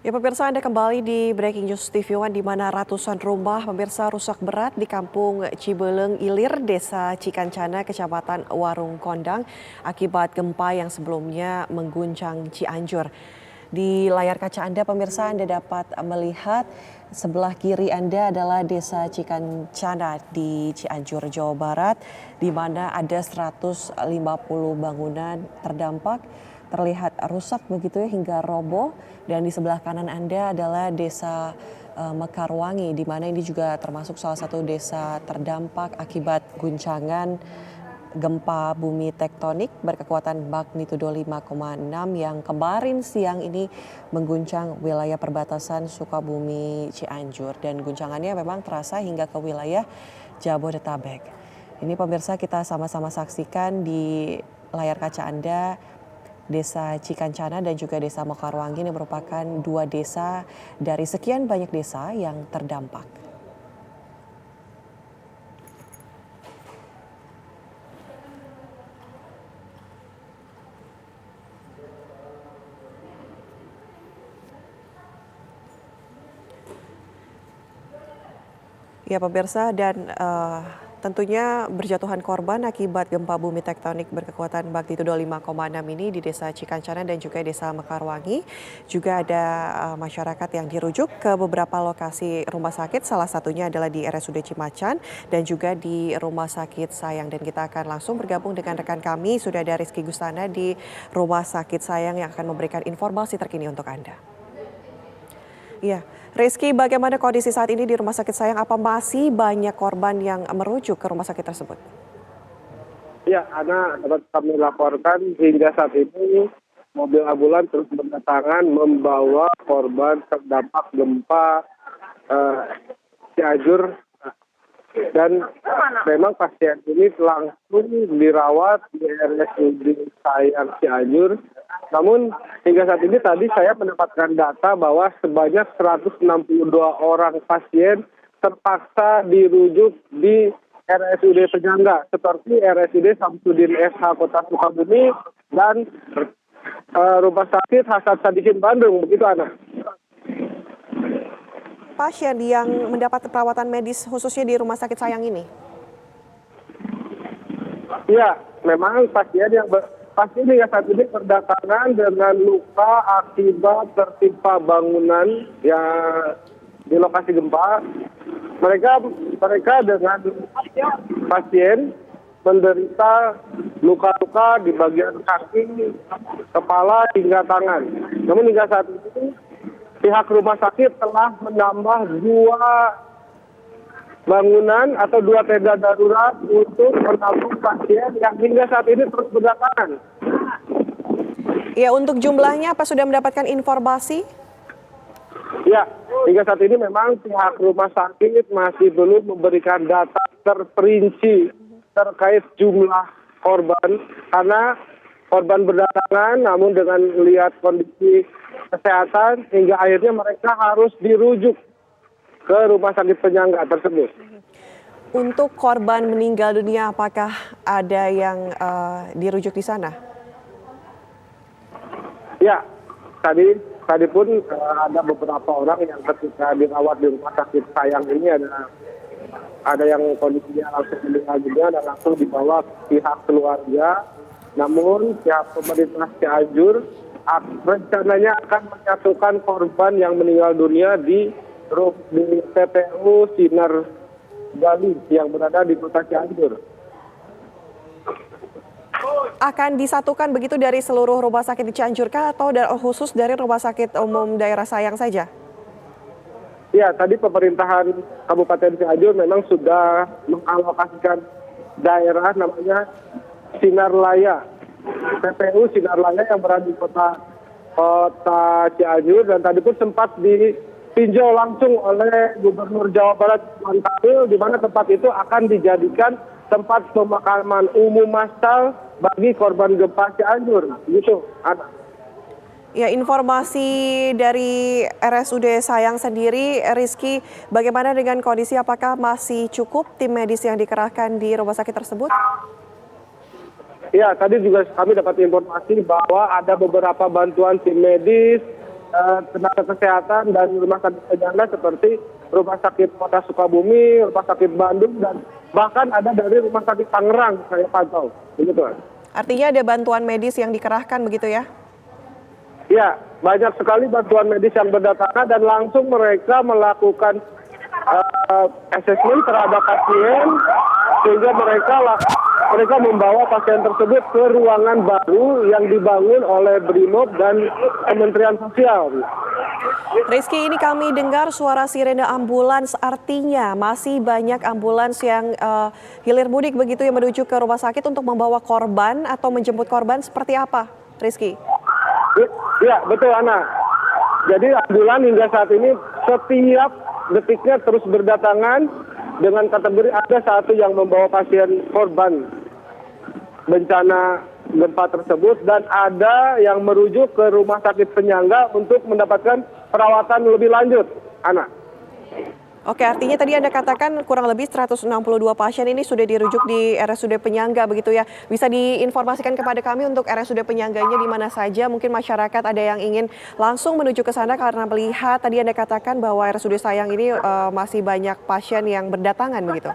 Ya pemirsa, Anda kembali di Breaking News TV One di mana ratusan rumah pemirsa rusak berat di Kampung Cibeleng Ilir, Desa Cikancana, Kecamatan Warung Kondang akibat gempa yang sebelumnya mengguncang Cianjur. Di layar kaca Anda pemirsa, Anda dapat melihat sebelah kiri Anda adalah Desa Cikancana di Cianjur, Jawa Barat, di mana ada 150 bangunan terdampak, terlihat rusak begitu ya hingga roboh. Dan di sebelah kanan Anda adalah Desa Mekarwangi, di mana ini juga termasuk salah satu desa terdampak akibat guncangan gempa bumi tektonik berkekuatan magnitudo 5,6 yang kemarin siang ini mengguncang wilayah perbatasan Sukabumi Cianjur, dan guncangannya memang terasa hingga ke wilayah Jabodetabek. Ini pemirsa, kita sama-sama saksikan di layar kaca Anda Desa Cikancana dan juga Desa Mekarwangi. Ini merupakan dua desa dari sekian banyak desa yang terdampak. Ya pemirsa, dan tentunya berjatuhan korban akibat gempa bumi tektonik berkekuatan magnitudo 5,6 ini di Desa Cikancana dan juga Desa Mekarwangi. Juga ada masyarakat yang dirujuk ke beberapa lokasi rumah sakit, salah satunya adalah di RSUD Cimacan dan juga di Rumah Sakit Sayang. Dan kita akan langsung bergabung dengan rekan kami, sudah ada Rizky Gustana di Rumah Sakit Sayang yang akan memberikan informasi terkini untuk Anda. Iya, Rizky, bagaimana kondisi saat ini di Rumah Sakit Sayang? Apa masih banyak korban yang merujuk ke rumah sakit tersebut? Ya, Ana, dapat kami laporkan hingga saat ini mobil ambulan terus berdatangan membawa korban terdampak gempa Cianjur, dan memang pasien ini langsung dirawat di RSUD Sayang Cianjur. Namun hingga saat ini tadi saya mendapatkan data bahwa sebanyak 162 orang pasien terpaksa dirujuk di RSUD penyangga seperti RSUD Samsudin SH Kota Sukabumi dan Rumah Sakit Hasan Sadikin Bandung, begitu Ana. Pasien yang mendapat perawatan medis khususnya di Rumah Sakit Sayang ini? Ya, memang pasien hingga saat ini berdatangan dengan luka akibat tertimpa bangunan yang di lokasi gempa. Mereka dengan pasien menderita luka-luka di bagian kaki, kepala hingga tangan. Namun hingga saat ini pihak rumah sakit telah menambah 2 bangunan atau 2 tenda darurat untuk menampung pasien yang hingga saat ini terus berdatangan. Ya, untuk jumlahnya apa sudah mendapatkan informasi? Ya, hingga saat ini memang pihak rumah sakit masih belum memberikan data terperinci terkait jumlah korban, karena korban berdatangan namun dengan melihat kondisi kesehatan hingga akhirnya mereka harus dirujuk ke rumah sakit penyangga tersebut. Untuk korban meninggal dunia, apakah ada yang dirujuk di sana? Ya, tadi pun ada beberapa orang yang ketika dirawat di Rumah Sakit Sayang ini ada yang kondisinya langsung meninggal dunia dan langsung dibawa pihak keluarga. Namun pihak pemerintah Cianjur rencananya akan menyatukan korban yang meninggal dunia di TPU Sinar Gali yang berada di Kota Cianjur. Akan disatukan begitu dari seluruh rumah sakit di Cianjur kah, atau khusus dari Rumah Sakit Umum Daerah Sayang saja? Ya, tadi pemerintahan Kabupaten Cianjur memang sudah mengalokasikan daerah namanya Sinar Laya, TPU Sinar Laya yang berada di Kota Cianjur, dan tadi pun sempat ditinjau langsung oleh Gubernur Jawa Barat Ridwan Kamil, di mana tempat itu akan dijadikan tempat pemakaman umum massal bagi korban gempa Cianjur. Gitu, Ana. Ya, informasi dari RSUD Sayang sendiri, Rizky, bagaimana dengan kondisi, apakah masih cukup tim medis yang dikerahkan di rumah sakit tersebut? Ya, tadi juga kami dapat informasi bahwa ada beberapa bantuan tim medis tenaga kesehatan dan rumah sakit penyangga seperti Rumah Sakit Kota Sukabumi, Rumah Sakit Bandung, dan bahkan ada dari Rumah Sakit Tangerang saya pantau. Begitu, Mas. Artinya ada bantuan medis yang dikerahkan begitu ya? Ya, banyak sekali bantuan medis yang berdatangan dan langsung mereka melakukan asesmen terhadap pasien sehingga mereka membawa pasien tersebut ke ruangan baru yang dibangun oleh Brimob dan Kementerian Sosial. Rizky, ini kami dengar suara sirene ambulans, artinya masih banyak ambulans yang hilir mudik begitu yang menuju ke rumah sakit untuk membawa korban atau menjemput korban, seperti apa, Rizky? Ya, betul, Ana. Jadi ambulan hingga saat ini setiap detiknya terus berdatangan dengan kategori ada satu yang membawa pasien korban bencana gempa tersebut dan ada yang merujuk ke rumah sakit penyangga untuk mendapatkan perawatan lebih lanjut, Ana. Oke, artinya tadi Anda katakan kurang lebih 162 pasien ini sudah dirujuk di RSUD Penyangga begitu ya. Bisa diinformasikan kepada kami untuk RSUD Penyangganya di mana saja? Mungkin masyarakat ada yang ingin langsung menuju ke sana karena melihat tadi Anda katakan bahwa RSUD Sayang ini masih banyak pasien yang berdatangan begitu.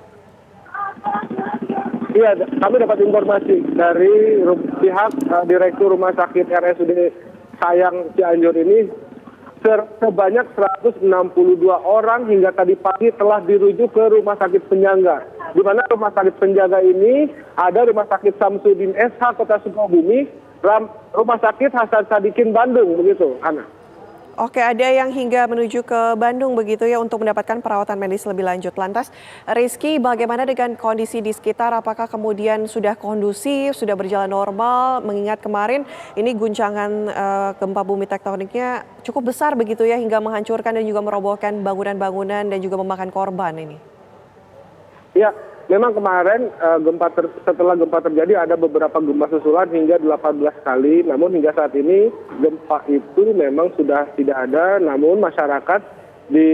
Iya, kami dapat informasi dari pihak Direktur Rumah Sakit RSUD Sayang Cianjur ini sebanyak 162 orang hingga tadi pagi telah dirujuk ke Rumah Sakit Penyangga. Di mana Rumah Sakit Penyangga ini ada Rumah Sakit Samsudin SH Kota Sukabumi, Rumah Sakit Hasan Sadikin Bandung, begitu, Ana. Oke, ada yang hingga menuju ke Bandung begitu ya untuk mendapatkan perawatan medis lebih lanjut. Lantas, Rizky, bagaimana dengan kondisi di sekitar? Apakah kemudian sudah kondusif, sudah berjalan normal? Mengingat kemarin ini guncangan gempa bumi tektoniknya cukup besar begitu ya hingga menghancurkan dan juga merobohkan bangunan-bangunan dan juga memakan korban ini. Ya, memang kemarin setelah gempa terjadi ada beberapa gempa susulan hingga 18 kali. Namun hingga saat ini gempa itu memang sudah tidak ada. Namun masyarakat di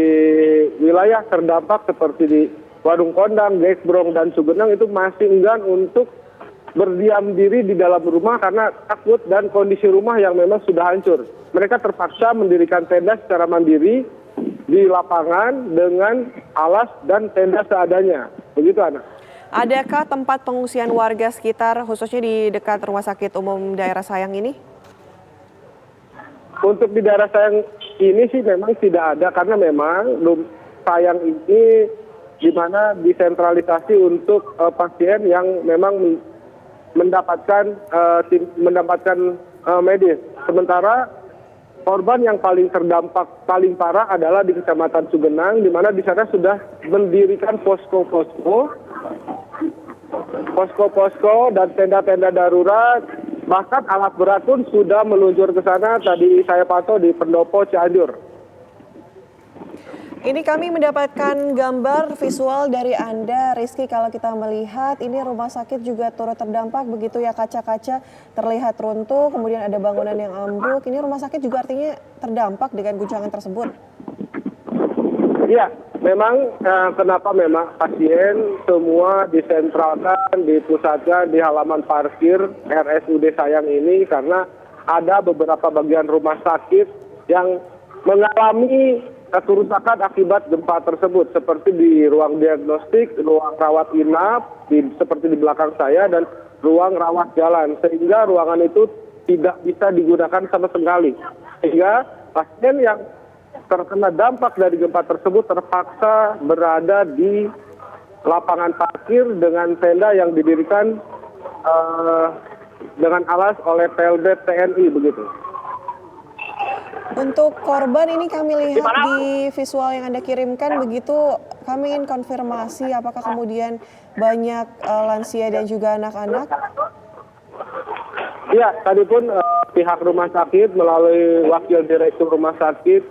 wilayah terdampak seperti di Warung Kondang, Gesbrong, dan Sugenang itu masih enggan untuk berdiam diri di dalam rumah karena takut dan kondisi rumah yang memang sudah hancur. Mereka terpaksa mendirikan tenda secara mandiri di lapangan dengan alas dan tenda seadanya. Begitu, Ana. Adakah tempat pengungsian warga sekitar khususnya di dekat Rumah Sakit Umum Daerah Sayang ini? Untuk di daerah Sayang ini sih memang tidak ada karena memang Sayang ini di mana disentralisasi untuk pasien yang memang mendapatkan medis. Sementara korban yang paling terdampak paling parah adalah di Kecamatan Sugenang, di mana di sana sudah mendirikan posko-posko dan tenda-tenda darurat. Bahkan alat berat pun sudah meluncur ke sana. Tadi saya pantau di Pendopo Cianjur. Ini kami mendapatkan gambar visual dari Anda, Rizky. Kalau kita melihat ini rumah sakit juga turut terdampak begitu ya, kaca-kaca terlihat runtuh, kemudian ada bangunan yang ambruk. Ini rumah sakit juga artinya terdampak dengan guncangan tersebut. Iya, memang kenapa memang pasien semua disentralkan, dipusatkan di halaman parkir RSUD Sayang ini karena ada beberapa bagian rumah sakit yang mengalami kerusakan akibat gempa tersebut seperti di ruang diagnostik, ruang rawat inap seperti di belakang saya dan ruang rawat jalan sehingga ruangan itu tidak bisa digunakan sama sekali. Sehingga pasien yang terkena dampak dari gempa tersebut terpaksa berada di lapangan parkir dengan tenda yang didirikan dengan alas oleh PLB TNI begitu. Untuk korban ini kami lihat di visual yang Anda kirimkan begitu, kami ingin konfirmasi apakah kemudian banyak lansia dan juga anak-anak? Ya, tadi pun pihak rumah sakit melalui wakil direktur rumah sakit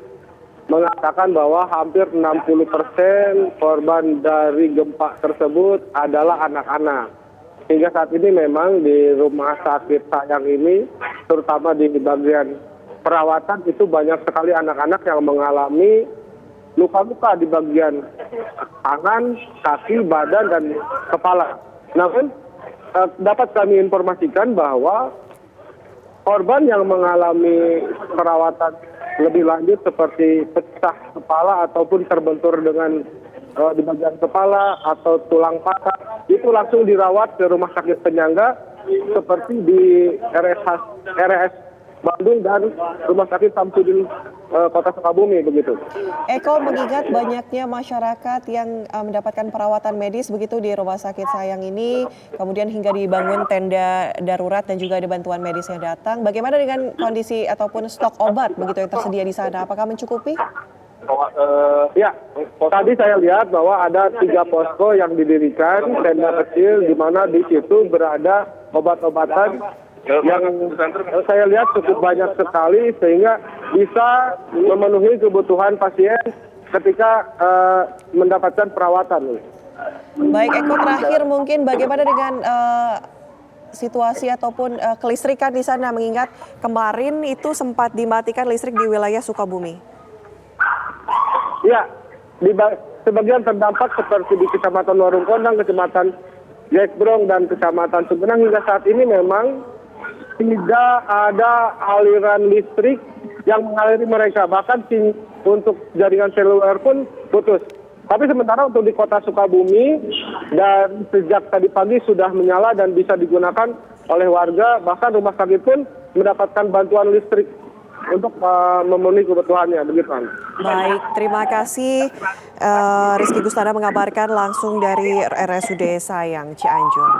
mengatakan bahwa hampir 60% korban dari gempa tersebut adalah anak-anak. Hingga saat ini memang di rumah sakit Sayang ini, terutama di bagian perawatan itu banyak sekali anak-anak yang mengalami luka-luka di bagian tangan, kaki, badan, dan kepala. Namun dapat kami informasikan bahwa korban yang mengalami perawatan lebih lanjut seperti pecah kepala ataupun terbentur dengan di bagian kepala atau tulang patah, itu langsung dirawat ke rumah sakit penyangga seperti di RS Bandung dan Rumah Sakit Samsudin Kota Sukabumi begitu. Eko, mengingat banyaknya masyarakat yang mendapatkan perawatan medis begitu di Rumah Sakit Sayang ini, kemudian hingga dibangun tenda darurat dan juga ada bantuan medis yang datang. Bagaimana dengan kondisi ataupun stok obat begitu yang tersedia di sana? Apakah mencukupi? Ya, tadi saya lihat bahwa ada 3 posko yang didirikan, tenda kecil di mana di situ berada obat-obatan yang saya lihat cukup banyak sekali sehingga bisa memenuhi kebutuhan pasien ketika mendapatkan perawatan. Baik Eko, terakhir mungkin bagaimana dengan situasi ataupun kelistrikan di sana, mengingat kemarin itu sempat dimatikan listrik di wilayah Sukabumi. Ya, sebagian terdampak seperti di Kecamatan Warung Kondang, Kecamatan Jekbrong, dan Kecamatan Sumedang hingga saat ini memang tidak ada aliran listrik yang mengaliri mereka. Bahkan untuk jaringan seluler pun putus. Tapi sementara untuk di kota Sukabumi, dan sejak tadi pagi sudah menyala dan bisa digunakan oleh warga. Bahkan rumah sakit pun mendapatkan bantuan listrik untuk memenuhi kebutuhannya. Begitu. Baik, terima kasih Rizky Gustana mengabarkan langsung dari RSUD Sayang Cianjur.